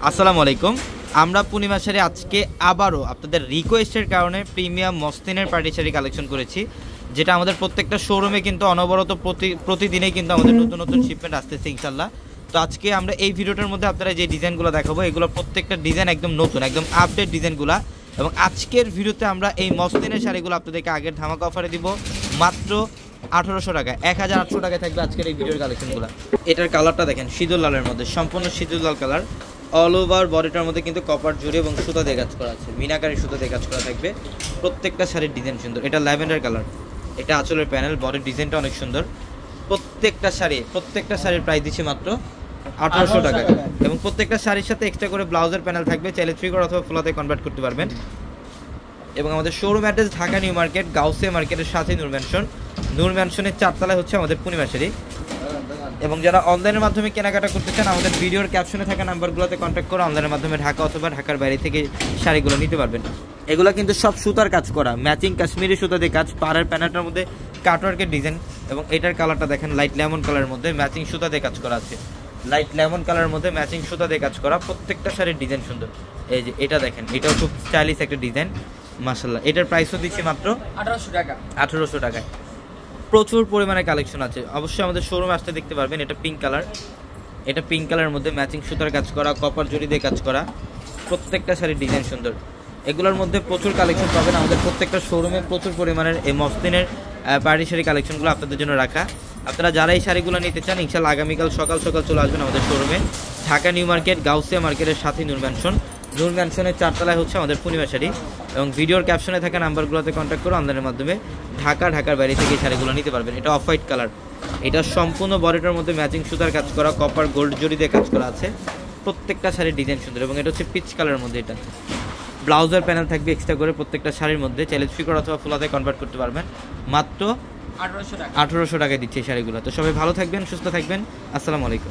আসসালামু আলাইকুম। আমরা পূর্ণিমা শাড়ি আজকে আবারও আপনাদের রিকোয়েস্টের কারণে প্রিমিয়াম মসলিনের পার্টি শাড়ি কালেকশন করেছি, যেটা আমাদের প্রত্যেকটা শোরুমে কিন্তু অনবরত প্রতিদিনেই কিন্তু আমাদের নতুন নতুন শিপমেন্ট আসতেছে ইনশাল্লাহ। তো আজকে আমরা এই ভিডিওটার মধ্যে আপনারা যে ডিজাইনগুলো দেখাবো, এগুলো প্রত্যেকটা ডিজাইন একদম নতুন, একদম আপডেট ডিজাইনগুলো। এবং আজকের ভিডিওতে আমরা এই মসলিনের শাড়িগুলো আপনাদেরকে আগের ধামাকা অফারে দিব মাত্র 1800 টাকা, 1800 টাকায় থাকবে আজকের এই ভিডিওর কালেকশনগুলো। এটার কালারটা দেখেন, সিঁদুর লালের মধ্যে, সম্পূর্ণ সিঁদুর লাল কালার। অল ওভার বডিটার মধ্যে কিন্তু কপার জুড়ি এবং সুতা দিয়ে কাজ করা আছে, মিনাকারি সুতা দিয়ে কাজ করা থাকবে। প্রত্যেকটা শাড়ির ডিজাইন সুন্দর। এটা ল্যাভেন্ডার কালার, এটা আঁচলের প্যানেল, বডির ডিজাইনটা অনেক সুন্দর। প্রত্যেকটা শাড়ির প্রাইস দিচ্ছি মাত্র 1800 টাকা। এবং প্রত্যেকটা শাড়ির সাথে এক্সট্রা করে ব্লাউজের প্যানেল থাকবে, চাইলে 3/4 অথবা ফুলাতে কনভার্ট করতে পারবেন। এবং আমাদের showroom address Dhaka new market, Gausia মার্কেটের সাথে নূর ম্যানশনের 4 তলায় হচ্ছে আমাদের পূর্ণিমা শাড়ি। এবং যারা অনলাইনের মাধ্যমে কেনাকাটা করতে চান, আমাদের ভিডিওর ক্যাপশনে থাকা নাম্বারগুলোতে কন্ট্যাক্ট করে অনলাইনের মাধ্যমে ঢাকা অথবা ঢাকার বাইরে থেকে শাড়িগুলো নিতে পারবেন। এগুলো কিন্তু সব সুতার কাজ করা, ম্যাচিং কাশ্মীরি সুতা দিয়ে কাজ, পাড়ের প্যানেলটার মধ্যে কাটওয়ার্কের ডিজাইন। এবং এটার কালারটা দেখেন, লাইট লেমন কালারের মধ্যে ম্যাচিং সুতা দিয়ে কাজ করা আছে, লাইট লেমন কালারের মধ্যে ম্যাচিং সুতা দিয়ে কাজ করা। প্রত্যেকটা শাড়ির ডিজাইন সুন্দর। এই যে এটা দেখেন, এটাও খুব স্টাইলিশ একটা ডিজাইন, মাশাআল্লাহ। এটার প্রাইসও দিচ্ছি মাত্র 1800 টাকা। 1800 টাকায় প্রচুর পরিমাণে কালেকশন আছে, অবশ্যই আমাদের শোরুমে আসতে দেখতে পারবেন। এটা পিঙ্ক কালার, এটা পিঙ্ক কালারের মধ্যে ম্যাচিং সুতার কাজ করা, কপার জড়ি দিয়ে কাজ করা। প্রত্যেকটা শাড়ির ডিজাইন সুন্দর। এগুলোর মধ্যে প্রচুর কালেকশন পাবেন আমাদের প্রত্যেকটা শোরুমে। প্রচুর পরিমাণের এই মসলিনের পার্টি শাড়ি কালেকশনগুলো আপনাদের জন্য রাখা। আপনারা যারা এই শাড়িগুলো নিতে চান, ইনশাআল্লাহ আগামীকাল সকাল চলে আসবেন আমাদের শোরুমে, ঢাকা নিউ মার্কেট, গাউসিয়া মার্কেটের সাথে নূর ম্যানশনের 4 তলায় হচ্ছে আমাদের পূর্ণিমা শাড়ি। এবং ভিডিওর ক্যাপশনে থাকা নাম্বারগুলোতে কন্ট্যাক্ট করে অনলাইনের মাধ্যমে ঢাকার বাইরে থেকে এই শাড়িগুলো নিতে পারবেন। এটা অফ হোয়াইট কালার, এটা সম্পূর্ণ বডিটার মধ্যে ম্যাচিং সুতার কাজ করা, কপার গোল্ড জড়ি দিয়ে কাজ করা আছে। প্রত্যেকটা শাড়ির ডিজাইন সুন্দর। এবং এটা হচ্ছে পিচ কালারের মধ্যে, এটা ব্লাউজের প্যানেল থাকবে এক্সট্রা করে প্রত্যেকটা শাড়ির মধ্যে, চাইলে 3/4 অথবা ফুলাতে কনভার্ট করতে পারবেন। মাত্র 1800 টাকায় দিচ্ছে এই শাড়িগুলো। তো সবাই ভালো থাকবেন, সুস্থ থাকবেন। আসসালামু আলাইকুম।